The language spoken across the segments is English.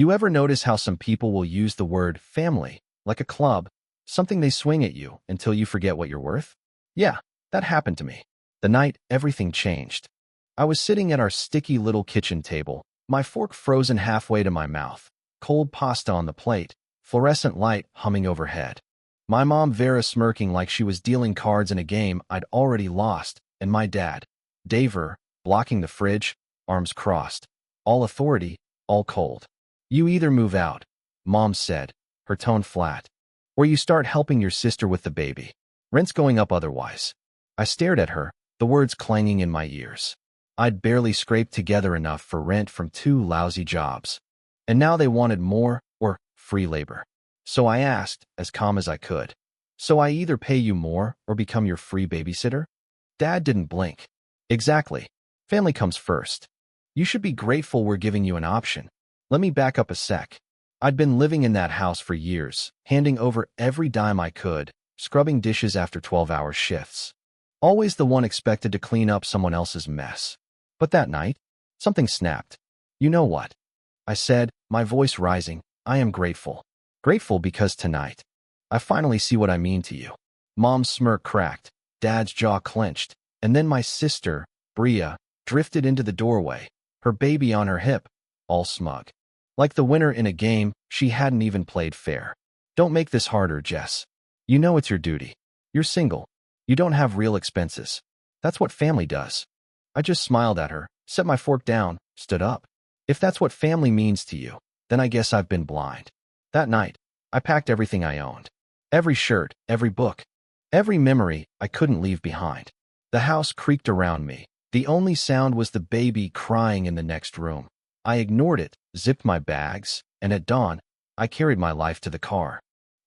You ever notice how some people will use the word family, like a club, something they swing at you until you forget what you're worth? Yeah, that happened to me. The night everything changed. I was sitting at our sticky little kitchen table, my fork frozen halfway to my mouth, cold pasta on the plate, fluorescent light humming overhead. My mom Vera smirking like she was dealing cards in a game I'd already lost, and my dad, Daver, blocking the fridge, arms crossed. All authority, all cold. You either move out, Mom said, her tone flat, or you start helping your sister with the baby. Rent's going up otherwise. I stared at her, the words clanging in my ears. I'd barely scraped together enough for rent from 2 lousy jobs. And now they wanted more, or free labor. So I asked, as calm as I could, so I either pay you more or become your free babysitter? Dad didn't blink. Exactly. Family comes first. You should be grateful we're giving you an option. Let me back up a sec. I'd been living in that house for years, handing over every dime I could, scrubbing dishes after 12-hour shifts. Always the one expected to clean up someone else's mess. But that night, something snapped. You know what? I said, my voice rising, I am grateful. Grateful because tonight, I finally see what I mean to you. Mom's smirk cracked, Dad's jaw clenched, and then my sister, Bria, drifted into the doorway, her baby on her hip, all smug. Like the winner in a game she hadn't even played fair. Don't make this harder, Jess. You know it's your duty. You're single. You don't have real expenses. That's what family does. I just smiled at her, set my fork down, stood up. If that's what family means to you, then I guess I've been blind. That night, I packed everything I owned. Every shirt, every book, every memory I couldn't leave behind. The house creaked around me. The only sound was the baby crying in the next room. I ignored it, zipped my bags, and at dawn, I carried my life to the car.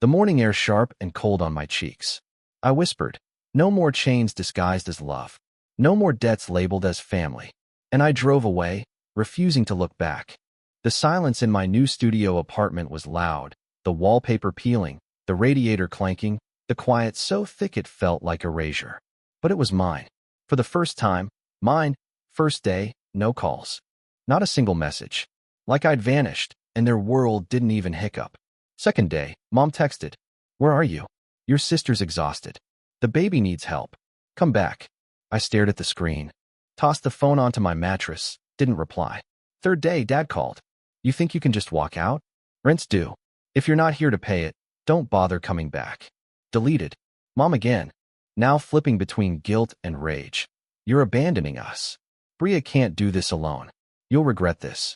The morning air sharp and cold on my cheeks. I whispered, no more chains disguised as love. No more debts labeled as family. And I drove away, refusing to look back. The silence in my new studio apartment was loud, the wallpaper peeling, the radiator clanking, the quiet so thick it felt like erasure. But it was mine. For the first time, mine. First day, no calls. Not a single message. Like I'd vanished, and their world didn't even hiccup. Second day, Mom texted, where are you? Your sister's exhausted. The baby needs help. Come back. I stared at the screen, tossed the phone onto my mattress, didn't reply. Third day, Dad called. You think you can just walk out? Rent's due. If you're not here to pay it, don't bother coming back. Deleted. Mom again. Now flipping between guilt and rage. You're abandoning us. Bria can't do this alone. You'll regret this.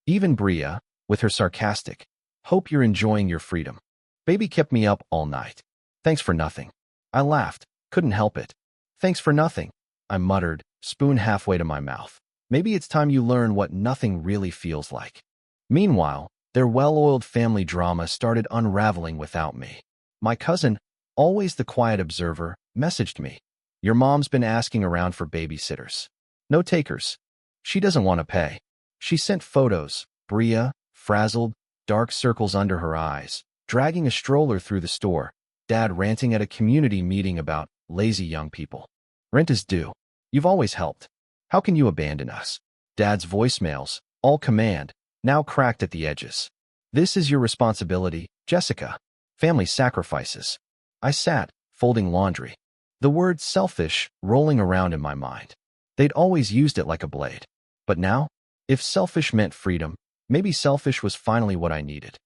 Even Bria, with her sarcastic, hope you're enjoying your freedom. Baby kept me up all night. Thanks for nothing. I laughed, couldn't help it. Thanks for nothing, I muttered, spoon halfway to my mouth. Maybe it's time you learn what nothing really feels like. Meanwhile, their well-oiled family drama started unraveling without me. My cousin, always the quiet observer, messaged me. Your mom's been asking around for babysitters. No takers. She doesn't want to pay. She sent photos, Bria, frazzled, dark circles under her eyes, dragging a stroller through the store, Dad ranting at a community meeting about lazy young people. Rent is due. You've always helped. How can you abandon us? Dad's voicemails, all command, now cracked at the edges. This is your responsibility, Jessica. Family sacrifices. I sat, folding laundry. The word selfish rolling around in my mind. They'd always used it like a blade. But now, if selfish meant freedom, maybe selfish was finally what I needed.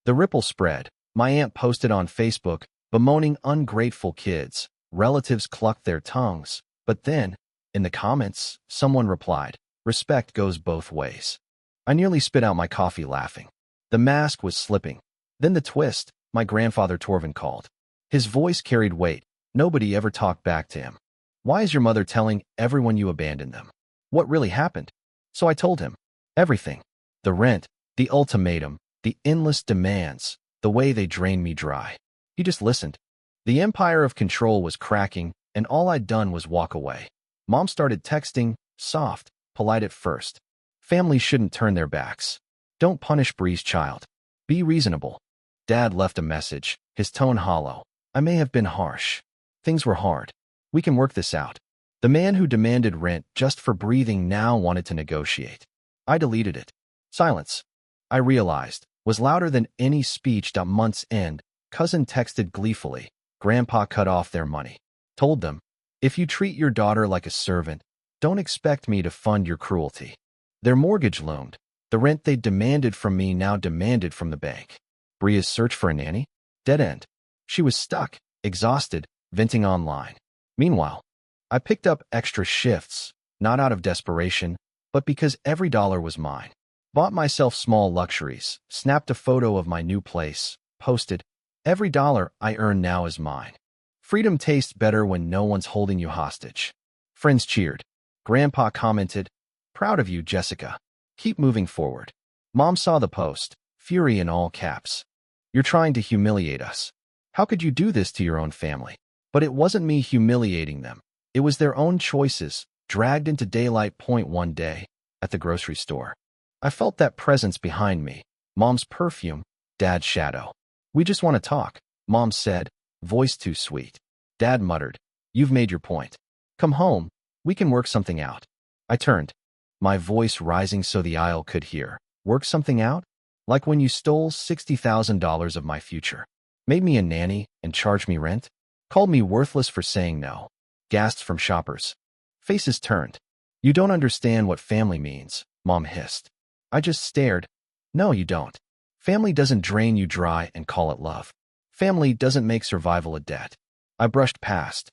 The ripple spread. My aunt posted on Facebook, bemoaning ungrateful kids. Relatives clucked their tongues. But then, in the comments, someone replied, respect goes both ways. I nearly spit out my coffee laughing. The mask was slipping. Then the twist, my grandfather Torvin called. His voice carried weight. Nobody ever talked back to him. Why is your mother telling everyone you abandoned them? What really happened? So I told him. Everything. The rent, the ultimatum, the endless demands, the way they drained me dry. He just listened. The empire of control was cracking, and all I'd done was walk away. Mom started texting, soft, polite at first. Families shouldn't turn their backs. Don't punish Bree's child. Be reasonable. Dad left a message, his tone hollow. I may have been harsh. Things were hard. We can work this out. The man who demanded rent just for breathing now wanted to negotiate. I deleted it. Silence. I realized, was louder than any speech. Month's end, cousin texted gleefully. Grandpa cut off their money. Told them, if you treat your daughter like a servant, don't expect me to fund your cruelty. Their mortgage loomed. The rent they demanded from me now demanded from the bank. Bria's search for a nanny? Dead end. She was stuck, exhausted, venting online. Meanwhile, I picked up extra shifts, not out of desperation, but because every dollar was mine. Bought myself small luxuries, snapped a photo of my new place, posted, every dollar I earn now is mine. Freedom tastes better when no one's holding you hostage. Friends cheered. Grandpa commented, proud of you, Jessica. Keep moving forward. Mom saw the post, fury in all caps. You're trying to humiliate us. How could you do this to your own family? But it wasn't me humiliating them. It was their own choices, dragged into daylight. One day, at the grocery store, I felt that presence behind me. Mom's perfume, Dad's shadow. We just want to talk, Mom said, voice too sweet. Dad muttered, you've made your point. Come home, we can work something out. I turned, my voice rising so the aisle could hear. Work something out? Like when you stole $60,000 of my future. Made me a nanny and charged me rent? Called me worthless for saying no. Gasps from shoppers. Faces turned. You don't understand what family means, Mom hissed. I just stared. No, you don't. Family doesn't drain you dry and call it love. Family doesn't make survival a debt. I brushed past.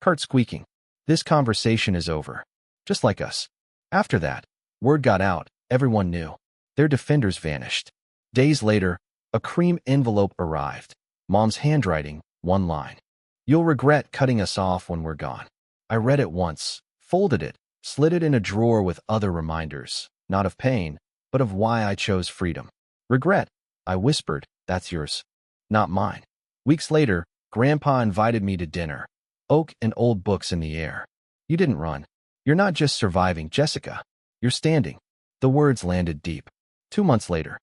Cart squeaking. This conversation is over. Just like us. After that, word got out, everyone knew. Their defenders vanished. Days later, a cream envelope arrived. Mom's handwriting, one line. You'll regret cutting us off when we're gone. I read it once, folded it, slid it in a drawer with other reminders, not of pain, but of why I chose freedom. Regret, I whispered, that's yours, not mine. Weeks later, Grandpa invited me to dinner. Oak and old books in the air. You didn't run. You're not just surviving, Jessica. You're standing. The words landed deep. 2 months later,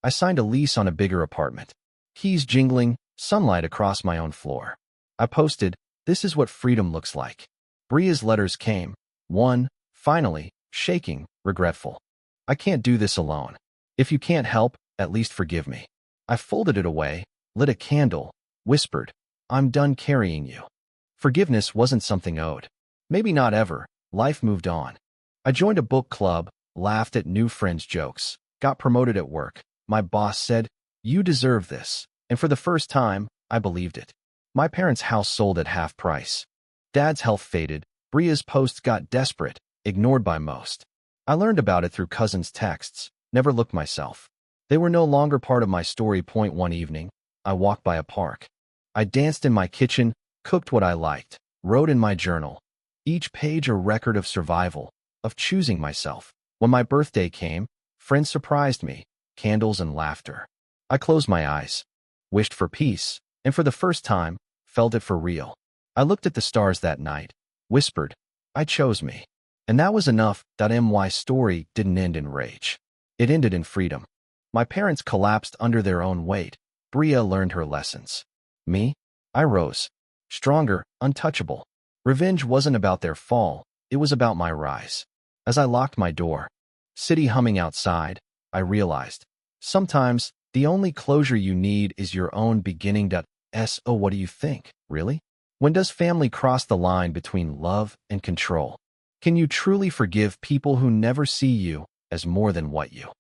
I signed a lease on a bigger apartment. Keys jingling, sunlight across my own floor. I posted, this is what freedom looks like. Bria's letters came. One, finally, shaking, regretful. I can't do this alone. If you can't help, at least forgive me. I folded it away, lit a candle, whispered, I'm done carrying you. Forgiveness wasn't something owed. Maybe not ever. Life moved on. I joined a book club, laughed at new friends' jokes, got promoted at work. My boss said, you deserve this. And for the first time, I believed it. My parents' house sold at half price. Dad's health faded. Bria's posts got desperate, ignored by most. I learned about it through cousins' texts, never looked myself. They were no longer part of my story. One evening, I walked by a park. I danced in my kitchen, cooked what I liked, wrote in my journal. Each page a record of survival, of choosing myself. When my birthday came, friends surprised me, candles and laughter. I closed my eyes, wished for peace, and for the first time, felt it for real. I looked at the stars that night, whispered, I chose me. And that was enough. My story didn't end in rage. It ended in freedom. My parents collapsed under their own weight. Bria learned her lessons. Me? I rose. Stronger, untouchable. Revenge wasn't about their fall, it was about my rise. As I locked my door, city humming outside, I realized, sometimes, the only closure you need is your own beginning. So what do you think, really? When does family cross the line between love and control? Can you truly forgive people who never see you as more than what you